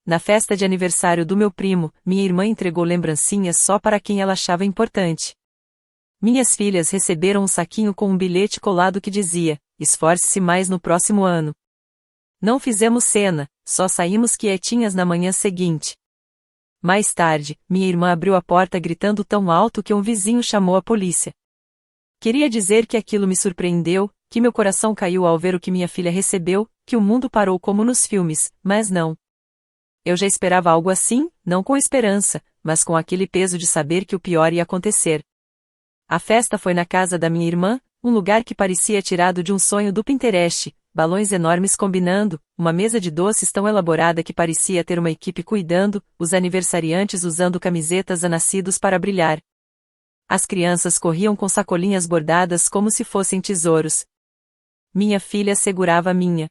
Na festa de aniversário do meu primo, minha irmã entregou lembrancinhas só para quem ela achava importante. Minhas filhas receberam um saquinho com um bilhete colado que dizia: esforce-se mais no próximo ano. Não fizemos cena, só saímos quietinhas na manhã seguinte. Mais tarde, minha irmã abriu a porta gritando tão alto que um vizinho chamou a polícia. Queria dizer que aquilo me surpreendeu, que meu coração caiu ao ver o que minha filha recebeu, que o mundo parou como nos filmes, mas não. Eu já esperava algo assim, não com esperança, mas com aquele peso de saber que o pior ia acontecer. A festa foi na casa da minha irmã, um lugar que parecia tirado de um sonho do Pinterest, balões enormes combinando, uma mesa de doces tão elaborada que parecia ter uma equipe cuidando, os aniversariantes usando camisetas a nascidos para brilhar. As crianças corriam com sacolinhas bordadas como se fossem tesouros. Minha filha segurava a minha.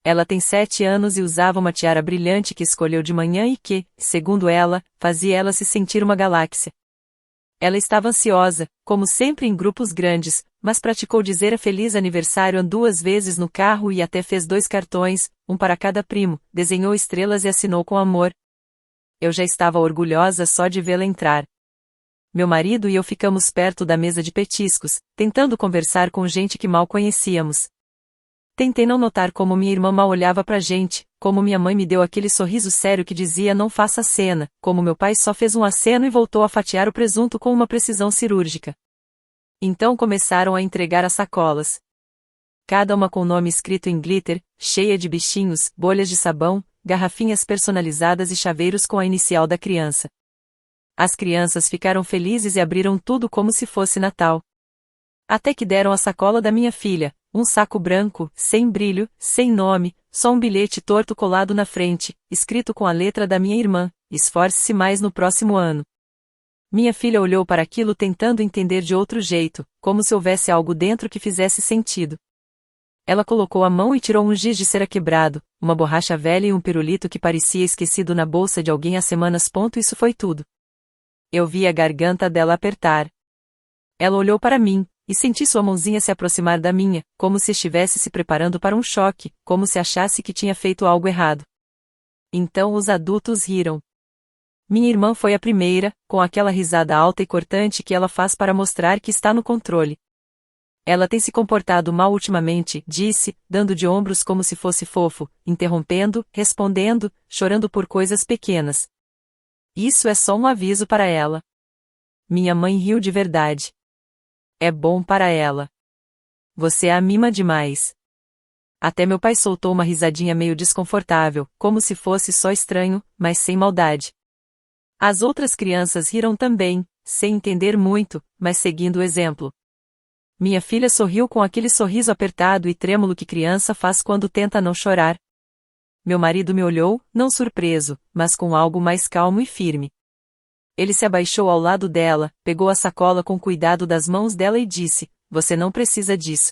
Ela tem 7 anos e usava uma tiara brilhante que escolheu de manhã e que, segundo ela, fazia ela se sentir uma galáxia. Ela estava ansiosa, como sempre em grupos grandes, mas praticou dizer a feliz aniversário 2 vezes no carro e até fez 2 cartões, um para cada primo, desenhou estrelas e assinou com amor. Eu já estava orgulhosa só de vê-la entrar. Meu marido e eu ficamos perto da mesa de petiscos, tentando conversar com gente que mal conhecíamos. Tentei não notar como minha irmã mal olhava pra gente, como minha mãe me deu aquele sorriso sério que dizia não faça cena, como meu pai só fez um aceno e voltou a fatiar o presunto com uma precisão cirúrgica. Então começaram a entregar as sacolas. Cada uma com nome escrito em glitter, cheia de bichinhos, bolhas de sabão, garrafinhas personalizadas e chaveiros com a inicial da criança. As crianças ficaram felizes e abriram tudo como se fosse Natal. Até que deram a sacola da minha filha, um saco branco, sem brilho, sem nome, só um bilhete torto colado na frente, escrito com a letra da minha irmã: esforce-se mais no próximo ano. Minha filha olhou para aquilo tentando entender de outro jeito, como se houvesse algo dentro que fizesse sentido. Ela colocou a mão e tirou um giz de cera quebrado, uma borracha velha e um pirulito que parecia esquecido na bolsa de alguém há semanas. Isso foi tudo. Eu vi a garganta dela apertar. Ela olhou para mim, e senti sua mãozinha se aproximar da minha, como se estivesse se preparando para um choque, como se achasse que tinha feito algo errado. Então os adultos riram. Minha irmã foi a primeira, com aquela risada alta e cortante que ela faz para mostrar que está no controle. Ela tem se comportado mal ultimamente, disse, dando de ombros como se fosse fofo, interrompendo, respondendo, chorando por coisas pequenas. Isso é só um aviso para ela. Minha mãe riu de verdade. É bom para ela. Você a mima demais. Até meu pai soltou uma risadinha meio desconfortável, como se fosse só estranho, mas sem maldade. As outras crianças riram também, sem entender muito, mas seguindo o exemplo. Minha filha sorriu com aquele sorriso apertado e trêmulo que criança faz quando tenta não chorar. Meu marido me olhou, não surpreso, mas com algo mais calmo e firme. Ele se abaixou ao lado dela, pegou a sacola com cuidado das mãos dela e disse: você não precisa disso.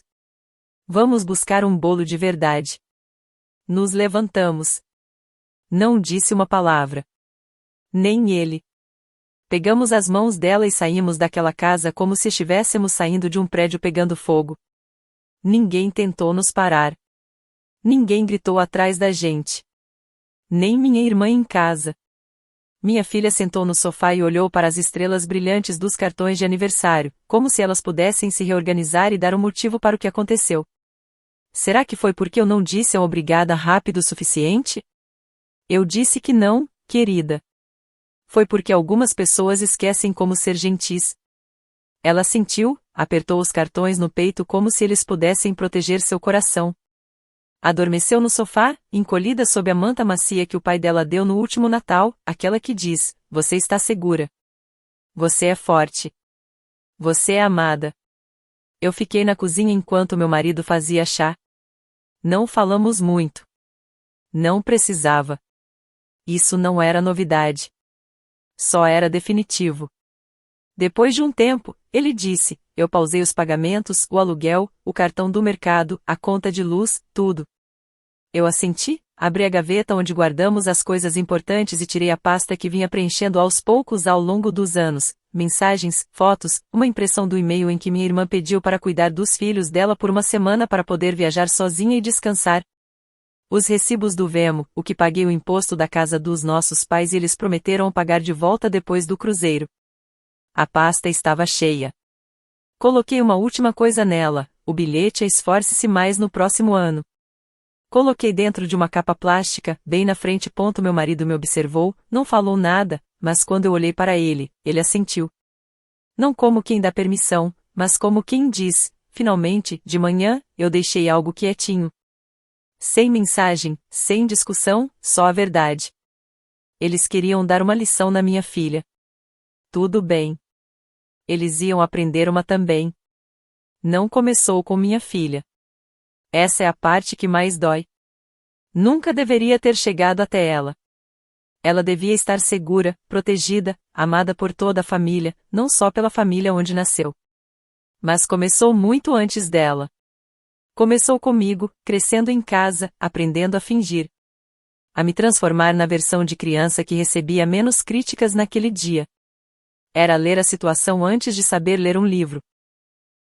Vamos buscar um bolo de verdade. Nos levantamos. Não disse uma palavra. Nem ele. Pegamos as mãos dela e saímos daquela casa como se estivéssemos saindo de um prédio pegando fogo. Ninguém tentou nos parar. Ninguém gritou atrás da gente. Nem minha irmã em casa. Minha filha sentou no sofá e olhou para as estrelas brilhantes dos cartões de aniversário, como se elas pudessem se reorganizar e dar um motivo para o que aconteceu. Será que foi porque eu não disse a obrigada rápido o suficiente? Eu disse que não, querida. Foi porque algumas pessoas esquecem como ser gentis. Ela sentiu, apertou os cartões no peito como se eles pudessem proteger seu coração. Adormeceu no sofá, encolhida sob a manta macia que o pai dela deu no último Natal, aquela que diz: você está segura. Você é forte. Você é amada. Eu fiquei na cozinha enquanto meu marido fazia chá. Não falamos muito. Não precisava. Isso não era novidade. Só era definitivo. Depois de um tempo, ele disse: eu pausei os pagamentos, o aluguel, o cartão do mercado, a conta de luz, tudo. Eu assenti, abri a gaveta onde guardamos as coisas importantes e tirei a pasta que vinha preenchendo aos poucos ao longo dos anos, mensagens, fotos, uma impressão do e-mail em que minha irmã pediu para cuidar dos filhos dela por uma semana para poder viajar sozinha e descansar. Os recibos do Vemo, o que paguei o imposto da casa dos nossos pais e eles prometeram pagar de volta depois do cruzeiro. A pasta estava cheia. Coloquei uma última coisa nela, o bilhete Esforce-se mais no próximo ano. Coloquei dentro de uma capa plástica, bem na frente. Meu marido me observou, não falou nada, mas quando eu olhei para ele, ele assentiu. Não como quem dá permissão, mas como quem diz, finalmente, de manhã, eu deixei algo quietinho. Sem mensagem, sem discussão, só a verdade. Eles queriam dar uma lição na minha filha. Tudo bem. Eles iam aprender uma também. Não começou com minha filha. Essa é a parte que mais dói. Nunca deveria ter chegado até ela. Ela devia estar segura, protegida, amada por toda a família, não só pela família onde nasceu. Mas começou muito antes dela. Começou comigo, crescendo em casa, aprendendo a fingir. A me transformar na versão de criança que recebia menos críticas naquele dia. Era ler a situação antes de saber ler um livro.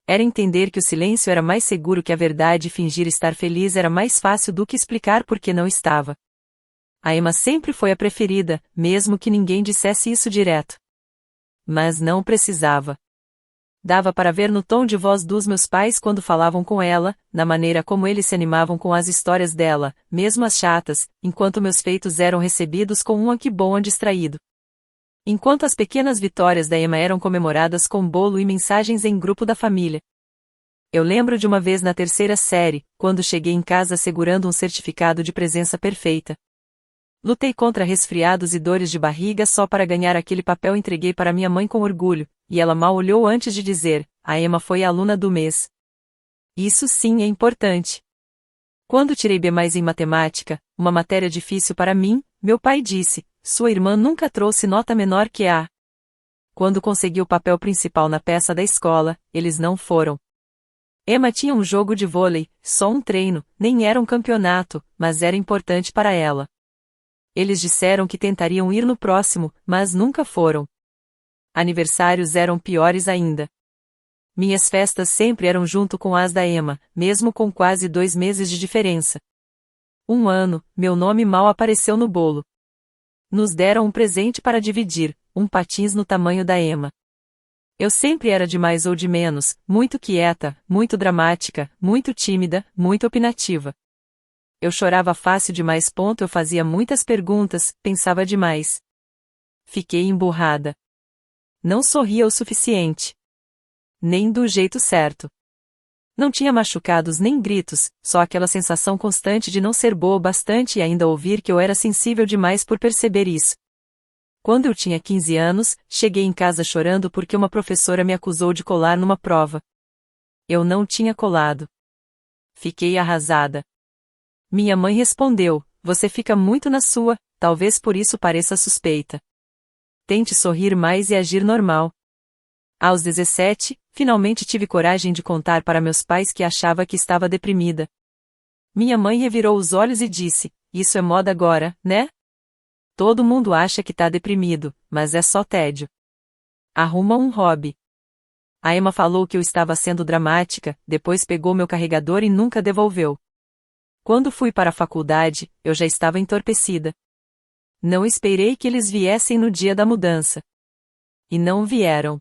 Era entender que o silêncio era mais seguro que a verdade e fingir estar feliz era mais fácil do que explicar por que não estava. A Emma sempre foi a preferida, mesmo que ninguém dissesse isso direto. Mas não precisava. Dava para ver no tom de voz dos meus pais quando falavam com ela, na maneira como eles se animavam com as histórias dela, mesmo as chatas, enquanto meus feitos eram recebidos com um que bom distraído. Enquanto as pequenas vitórias da Emma eram comemoradas com bolo e mensagens em grupo da família. Eu lembro de uma vez na terceira série, quando cheguei em casa segurando um certificado de presença perfeita. Lutei contra resfriados e dores de barriga só para ganhar aquele papel. Entreguei para minha mãe com orgulho, e ela mal olhou antes de dizer, a Emma foi a aluna do mês. Isso sim é importante. Quando tirei B+ em matemática, uma matéria difícil para mim, meu pai disse, sua irmã nunca trouxe nota menor que A. Quando consegui o papel principal na peça da escola, eles não foram. Emma tinha um jogo de vôlei, só um treino, nem era um campeonato, mas era importante para ela. Eles disseram que tentariam ir no próximo, mas nunca foram. Aniversários eram piores ainda. Minhas festas sempre eram junto com as da Emma, mesmo com quase 2 meses de diferença. Um ano, meu nome mal apareceu no bolo. Nos deram um presente para dividir, um patins no tamanho da Emma. Eu sempre era de mais ou de menos, muito quieta, muito dramática, muito tímida, muito opinativa. Eu chorava fácil demais. Eu fazia muitas perguntas, pensava demais. Fiquei emburrada. Não sorria o suficiente. Nem do jeito certo. Não tinha machucados nem gritos, só aquela sensação constante de não ser boa o bastante e ainda ouvir que eu era sensível demais por perceber isso. Quando eu tinha 15 anos, cheguei em casa chorando porque uma professora me acusou de colar numa prova. Eu não tinha colado. Fiquei arrasada. Minha mãe respondeu, você fica muito na sua, talvez por isso pareça suspeita. Tente sorrir mais e agir normal. Aos 17, finalmente tive coragem de contar para meus pais que achava que estava deprimida. Minha mãe revirou os olhos e disse, isso é moda agora, né? Todo mundo acha que tá deprimido, mas é só tédio. Arruma um hobby. A Emma falou que eu estava sendo dramática, depois pegou meu carregador e nunca devolveu. Quando fui para a faculdade, eu já estava entorpecida. Não esperei que eles viessem no dia da mudança. E não vieram.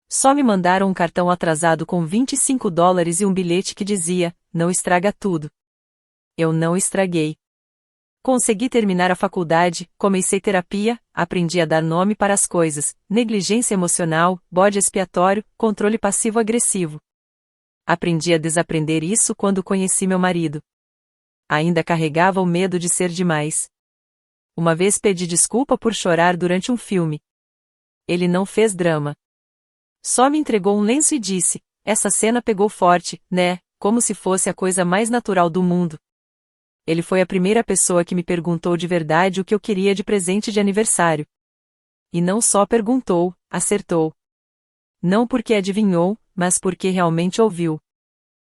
Só me mandaram um cartão atrasado com $25 e um bilhete que dizia, não estraga tudo. Eu não estraguei. Consegui terminar a faculdade, comecei terapia, aprendi a dar nome para as coisas, negligência emocional, bode expiatório, controle passivo-agressivo. Aprendi a desaprender isso quando conheci meu marido. Ainda carregava o medo de ser demais. Uma vez pedi desculpa por chorar durante um filme. Ele não fez drama. Só me entregou um lenço e disse, essa cena pegou forte, né, como se fosse a coisa mais natural do mundo. Ele foi a primeira pessoa que me perguntou de verdade o que eu queria de presente de aniversário. E não só perguntou, acertou. Não porque adivinhou, mas porque realmente ouviu.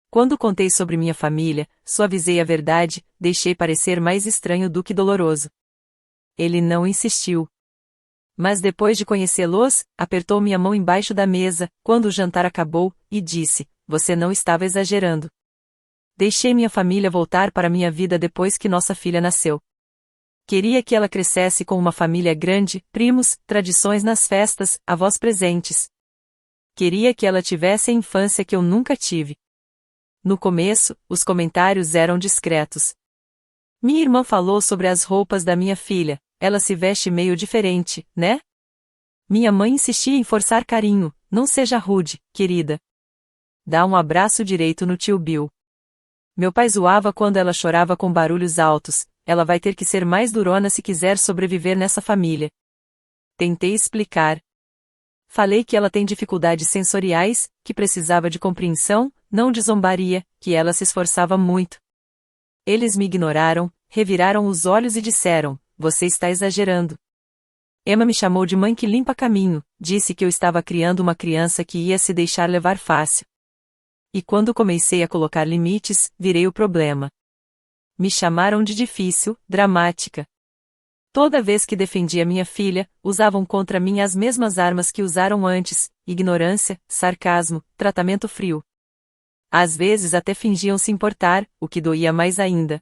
Quando contei sobre minha família, suavizei a verdade, deixei parecer mais estranho do que doloroso. Ele não insistiu. Mas depois de conhecê-los, apertou minha mão embaixo da mesa, quando o jantar acabou, e disse, você não estava exagerando. Deixei minha família voltar para minha vida depois que nossa filha nasceu. Queria que ela crescesse com uma família grande, primos, tradições nas festas, avós presentes. Queria que ela tivesse a infância que eu nunca tive. No começo, os comentários eram discretos. Minha irmã falou sobre as roupas da minha filha, ela se veste meio diferente, né? Minha mãe insistia em forçar carinho, não seja rude, querida. Dá um abraço direito no tio Bill. Meu pai zoava quando ela chorava com barulhos altos, ela vai ter que ser mais durona se quiser sobreviver nessa família. Tentei explicar. Falei que ela tem dificuldades sensoriais, que precisava de compreensão, não de zombaria, que ela se esforçava muito. Eles me ignoraram, reviraram os olhos e disseram: você está exagerando. Emma me chamou de mãe que limpa caminho, disse que eu estava criando uma criança que ia se deixar levar fácil. E quando comecei a colocar limites, virei o problema. Me chamaram de difícil, dramática. Toda vez que defendia minha filha, usavam contra mim as mesmas armas que usaram antes: ignorância, sarcasmo, tratamento frio. Às vezes até fingiam se importar, o que doía mais ainda.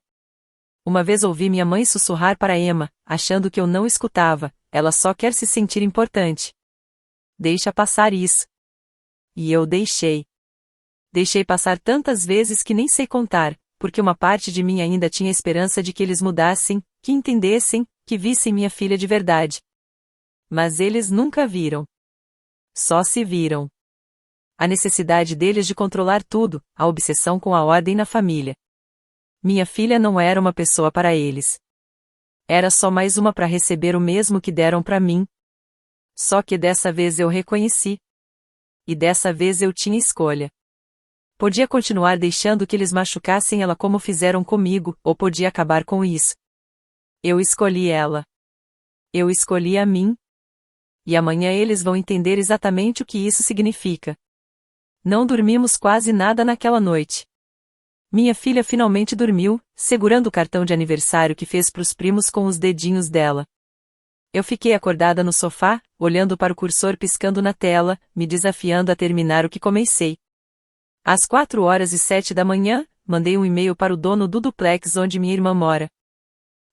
Uma vez ouvi minha mãe sussurrar para Emma, achando que eu não escutava: ela só quer se sentir importante. Deixa passar isso. E eu deixei. Deixei passar tantas vezes que nem sei contar, porque uma parte de mim ainda tinha esperança de que eles mudassem, que entendessem, que vissem minha filha de verdade. Mas eles nunca viram. Só se viram. A necessidade deles de controlar tudo, a obsessão com a ordem na família. Minha filha não era uma pessoa para eles. Era só mais uma para receber o mesmo que deram para mim. Só que dessa vez eu reconheci. E dessa vez eu tinha escolha. Podia continuar deixando que eles machucassem ela como fizeram comigo, ou podia acabar com isso. Eu escolhi ela. Eu escolhi a mim. E amanhã eles vão entender exatamente o que isso significa. Não dormimos quase nada naquela noite. Minha filha finalmente dormiu, segurando o cartão de aniversário que fez para os primos com os dedinhos dela. Eu fiquei acordada no sofá, olhando para o cursor piscando na tela, me desafiando a terminar o que comecei. Às 4h07 da manhã, mandei um e-mail para o dono do duplex onde minha irmã mora.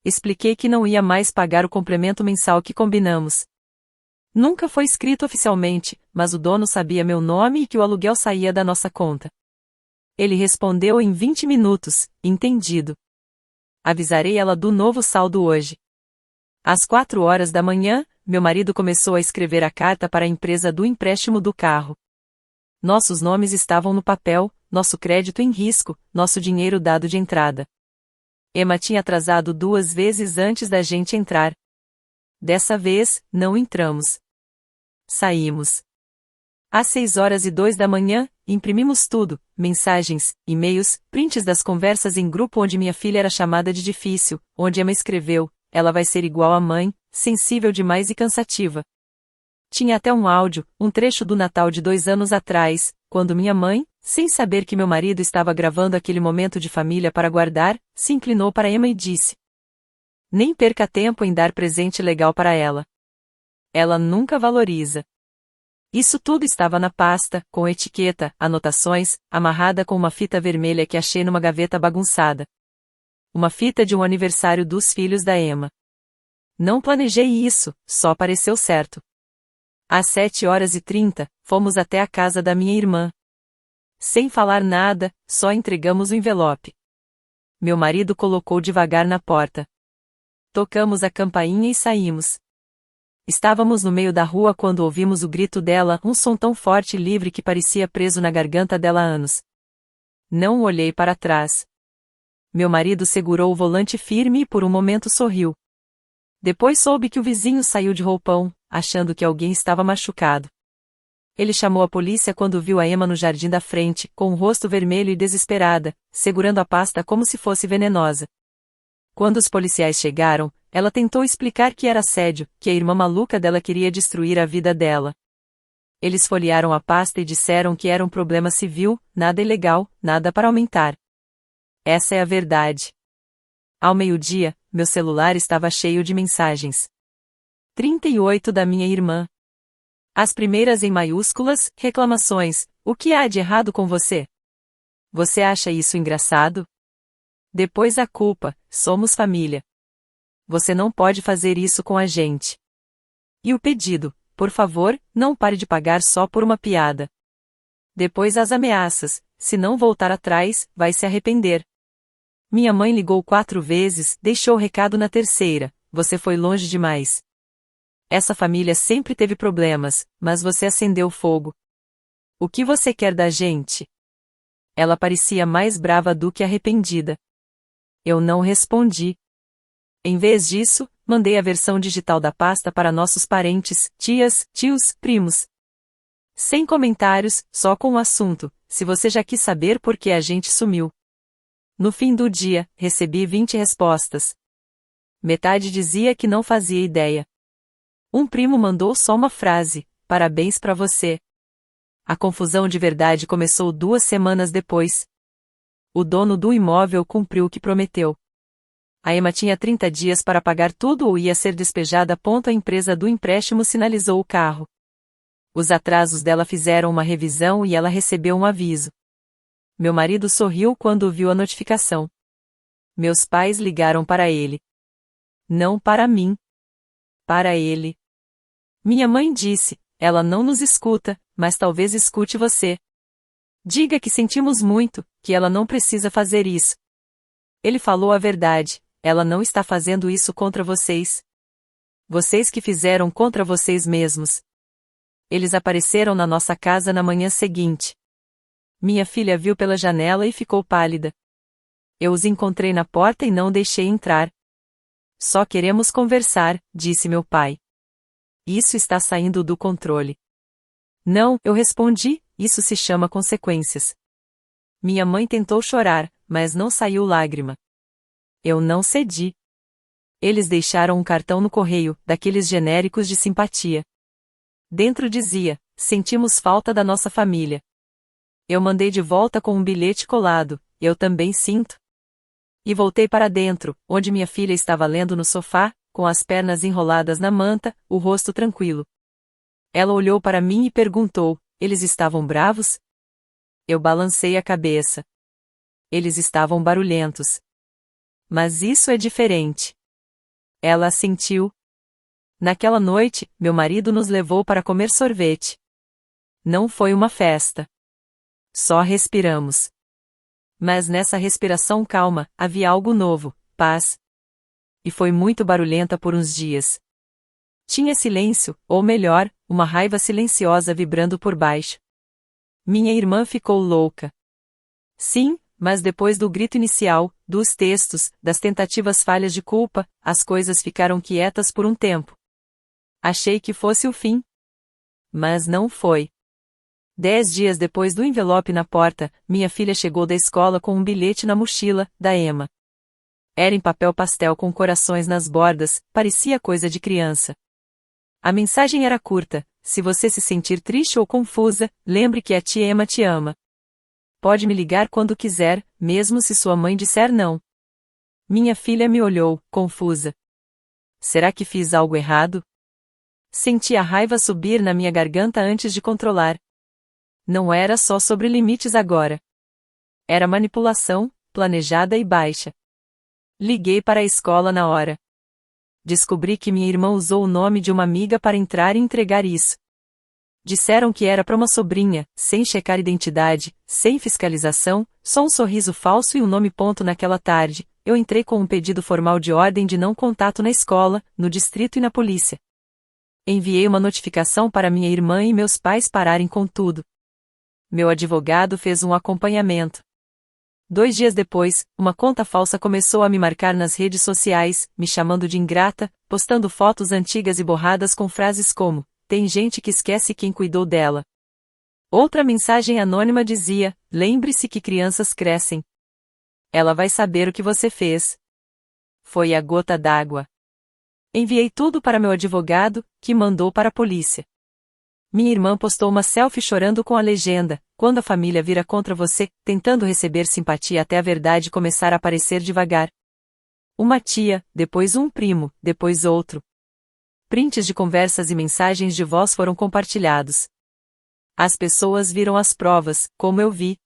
Expliquei que não ia mais pagar o complemento mensal que combinamos. Nunca foi escrito oficialmente, mas o dono sabia meu nome e que o aluguel saía da nossa conta. Ele respondeu em 20 minutos: entendido. Avisarei ela do novo saldo hoje. Às 4h da manhã, meu marido começou a escrever a carta para a empresa do empréstimo do carro. Nossos nomes estavam no papel, nosso crédito em risco, nosso dinheiro dado de entrada. Emma tinha atrasado 2 vezes antes da gente entrar. Dessa vez, não entramos. Saímos. Às 6h02 da manhã, imprimimos tudo: mensagens, e-mails, prints das conversas em grupo onde minha filha era chamada de difícil, onde Emma escreveu: ela vai ser igual à mãe, sensível demais e cansativa. Tinha até um áudio, um trecho do Natal de 2 anos atrás, quando minha mãe, sem saber que meu marido estava gravando aquele momento de família para guardar, se inclinou para Emma e disse: nem perca tempo em dar presente legal para ela. Ela nunca valoriza. Isso tudo estava na pasta, com etiqueta, anotações, amarrada com uma fita vermelha que achei numa gaveta bagunçada. Uma fita de um aniversário dos filhos da Emma. Não planejei isso, só pareceu certo. Às 7h30, fomos até a casa da minha irmã. Sem falar nada, só entregamos o envelope. Meu marido colocou devagar na porta. Tocamos a campainha e saímos. Estávamos no meio da rua quando ouvimos o grito dela, um som tão forte e livre que parecia preso na garganta dela há anos. Não olhei para trás. Meu marido segurou o volante firme e por um momento sorriu. Depois soube que o vizinho saiu de roupão, achando que alguém estava machucado. Ele chamou a polícia quando viu a Emma no jardim da frente, com o rosto vermelho e desesperada, segurando a pasta como se fosse venenosa. Quando os policiais chegaram, ela tentou explicar que era assédio, que a irmã maluca dela queria destruir a vida dela. Eles folhearam a pasta e disseram que era um problema civil, nada ilegal, nada para aumentar. Essa é a verdade. Ao meio-dia, meu celular estava cheio de mensagens. 38 da minha irmã. As primeiras em maiúsculas: reclamações: o que há de errado com você? Você acha isso engraçado? Depois a culpa, somos família. Você não pode fazer isso com a gente. E o pedido, por favor, não pare de pagar só por uma piada. Depois as ameaças, se não voltar atrás, vai se arrepender. Minha mãe ligou 4 vezes, deixou recado na terceira, você foi longe demais. Essa família sempre teve problemas, mas você acendeu fogo. O que você quer da gente? Ela parecia mais brava do que arrependida. Eu não respondi. Em vez disso, mandei a versão digital da pasta para nossos parentes, tias, tios, primos. Sem comentários, só com o assunto, se você já quis saber por que a gente sumiu. No fim do dia, recebi 20 respostas. Metade dizia que não fazia ideia. Um primo mandou só uma frase, parabéns pra você. A confusão de verdade começou 2 semanas depois. O dono do imóvel cumpriu o que prometeu. A Emma tinha 30 dias para pagar tudo ou ia ser despejada. A empresa do empréstimo sinalizou o carro. Os atrasos dela fizeram uma revisão e ela recebeu um aviso. Meu marido sorriu quando viu a notificação. Meus pais ligaram para ele. Não para mim. Para ele. Minha mãe disse, ela não nos escuta, mas talvez escute você. Diga que sentimos muito, que ela não precisa fazer isso. Ele falou a verdade, ela não está fazendo isso contra vocês. Vocês que fizeram contra vocês mesmos. Eles apareceram na nossa casa na manhã seguinte. Minha filha viu pela janela e ficou pálida. Eu os encontrei na porta e não deixei entrar. Só queremos conversar, disse meu pai. Isso está saindo do controle. Não, eu respondi, isso se chama consequências. Minha mãe tentou chorar, mas não saiu lágrima. Eu não cedi. Eles deixaram um cartão no correio, daqueles genéricos de simpatia. Dentro dizia, sentimos falta da nossa família. Eu mandei de volta com um bilhete colado, eu também sinto. E voltei para dentro, onde minha filha estava lendo no sofá, com as pernas enroladas na manta, o rosto tranquilo. Ela olhou para mim e perguntou, eles estavam bravos? Eu balancei a cabeça. Eles estavam barulhentos. Mas isso é diferente. Ela assentiu. Naquela noite, meu marido nos levou para comer sorvete. Não foi uma festa. Só respiramos. Mas nessa respiração calma, havia algo novo, paz. E foi muito barulhenta por uns dias. Tinha silêncio, ou melhor, uma raiva silenciosa vibrando por baixo. Minha irmã ficou louca. Sim, mas depois do grito inicial, dos textos, das tentativas falhas de culpa, as coisas ficaram quietas por um tempo. Achei que fosse o fim. Mas não foi. 10 dias depois do envelope na porta, minha filha chegou da escola com um bilhete na mochila, da Emma. Era em papel pastel com corações nas bordas, parecia coisa de criança. A mensagem era curta, se você se sentir triste ou confusa, lembre que a tia Emma te ama. Pode me ligar quando quiser, mesmo se sua mãe disser não. Minha filha me olhou, confusa. Será que fiz algo errado? Senti a raiva subir na minha garganta antes de controlar. Não era só sobre limites agora. Era manipulação, planejada e baixa. Liguei para a escola na hora. Descobri que minha irmã usou o nome de uma amiga para entrar e entregar isso. Disseram que era para uma sobrinha, sem checar identidade, sem fiscalização, só um sorriso falso e um nome. Naquela tarde, eu entrei com um pedido formal de ordem de não contato na escola, no distrito e na polícia. Enviei uma notificação para minha irmã e meus pais pararem com tudo. Meu advogado fez um acompanhamento. 2 dias depois, uma conta falsa começou a me marcar nas redes sociais, me chamando de ingrata, postando fotos antigas e borradas com frases como, tem gente que esquece quem cuidou dela. Outra mensagem anônima dizia, lembre-se que crianças crescem. Ela vai saber o que você fez. Foi a gota d'água. Enviei tudo para meu advogado, que mandou para a polícia. Minha irmã postou uma selfie chorando com a legenda, quando a família vira contra você, tentando receber simpatia até a verdade começar a aparecer devagar. Uma tia, depois um primo, depois outro. Prints de conversas e mensagens de voz foram compartilhados. As pessoas viram as provas, como eu vi.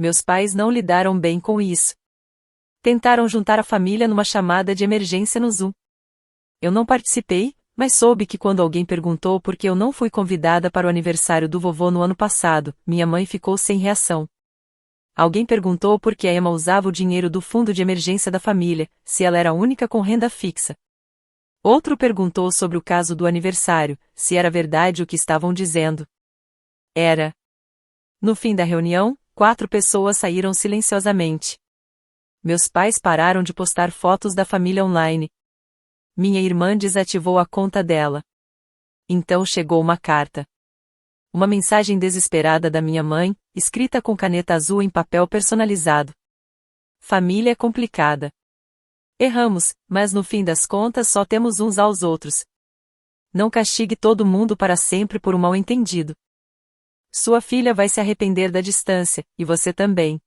Meus pais não lidaram bem com isso. Tentaram juntar a família numa chamada de emergência no Zoom. Eu não participei, mas soube que quando alguém perguntou por que eu não fui convidada para o aniversário do vovô no ano passado, minha mãe ficou sem reação. Alguém perguntou por que a Emma usava o dinheiro do fundo de emergência da família, se ela era a única com renda fixa. Outro perguntou sobre o caso do aniversário, se era verdade o que estavam dizendo. Era. No fim da reunião, 4 pessoas saíram silenciosamente. Meus pais pararam de postar fotos da família online. Minha irmã desativou a conta dela. Então chegou uma carta. Uma mensagem desesperada da minha mãe, escrita com caneta azul em papel personalizado. Família complicada. Erramos, mas no fim das contas só temos uns aos outros. Não castigue todo mundo para sempre por um mal-entendido. Sua filha vai se arrepender da distância, e você também.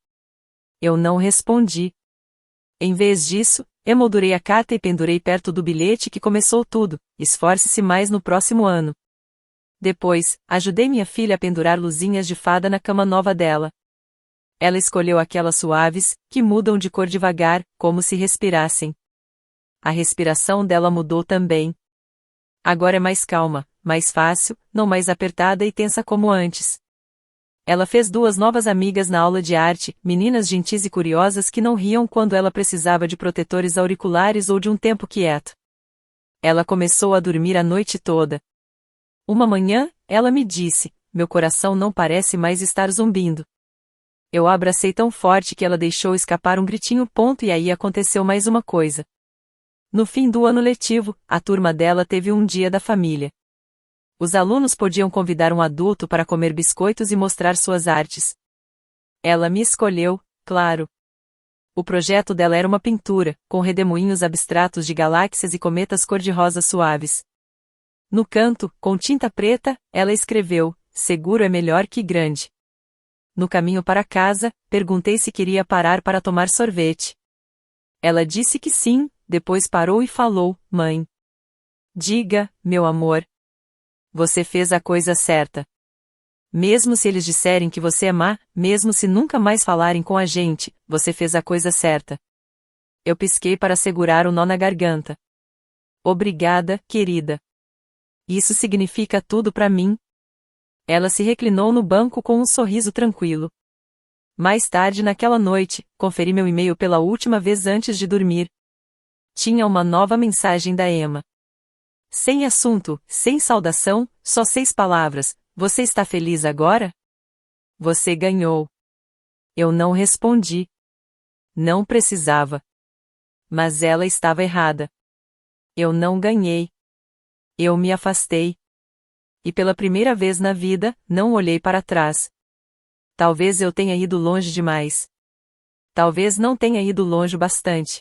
Eu não respondi. Em vez disso, emoldurei a carta e pendurei perto do bilhete que começou tudo: esforce-se mais no próximo ano. Depois, ajudei minha filha a pendurar luzinhas de fada na cama nova dela. Ela escolheu aquelas suaves, que mudam de cor devagar, como se respirassem. A respiração dela mudou também. Agora é mais calma, mais fácil, não mais apertada e tensa como antes. Ela fez 2 novas amigas na aula de arte, meninas gentis e curiosas que não riam quando ela precisava de protetores auriculares ou de um tempo quieto. Ela começou a dormir a noite toda. Uma manhã, ela me disse: meu coração não parece mais estar zumbindo. Eu a abracei tão forte que ela deixou escapar um gritinho. E aí aconteceu mais uma coisa. No fim do ano letivo, a turma dela teve um dia da família. Os alunos podiam convidar um adulto para comer biscoitos e mostrar suas artes. Ela me escolheu, claro. O projeto dela era uma pintura, com redemoinhos abstratos de galáxias e cometas cor-de-rosa suaves. No canto, com tinta preta, ela escreveu: seguro é melhor que grande. No caminho para casa, perguntei se queria parar para tomar sorvete. Ela disse que sim, depois parou e falou: mãe. Diga, meu amor. Você fez a coisa certa. Mesmo se eles disserem que você é má, mesmo se nunca mais falarem com a gente, você fez a coisa certa. Eu pisquei para segurar o nó na garganta. Obrigada, querida. Isso significa tudo para mim. Ela se reclinou no banco com um sorriso tranquilo. Mais tarde naquela noite, conferi meu e-mail pela última vez antes de dormir. Tinha uma nova mensagem da Emma. Sem assunto, sem saudação, só 6 palavras. Você está feliz agora? Você ganhou. Eu não respondi. Não precisava. Mas ela estava errada. Eu não ganhei. Eu me afastei. E pela primeira vez na vida, não olhei para trás. Talvez eu tenha ido longe demais. Talvez não tenha ido longe bastante.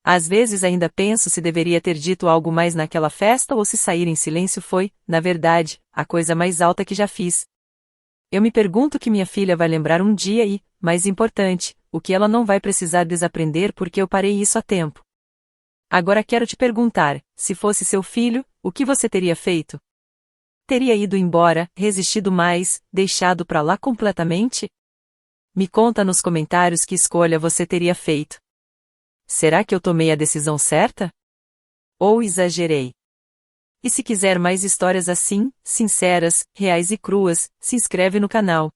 Às vezes ainda penso se deveria ter dito algo mais naquela festa ou se sair em silêncio foi, na verdade, a coisa mais alta que já fiz. Eu me pergunto o que minha filha vai lembrar um dia e, mais importante, o que ela não vai precisar desaprender porque eu parei isso a tempo. Agora quero te perguntar, se fosse seu filho, o que você teria feito? Teria ido embora, resistido mais, deixado pra lá completamente? Me conta nos comentários que escolha você teria feito. Será que eu tomei a decisão certa? Ou exagerei? E se quiser mais histórias assim, sinceras, reais e cruas, se inscreve no canal.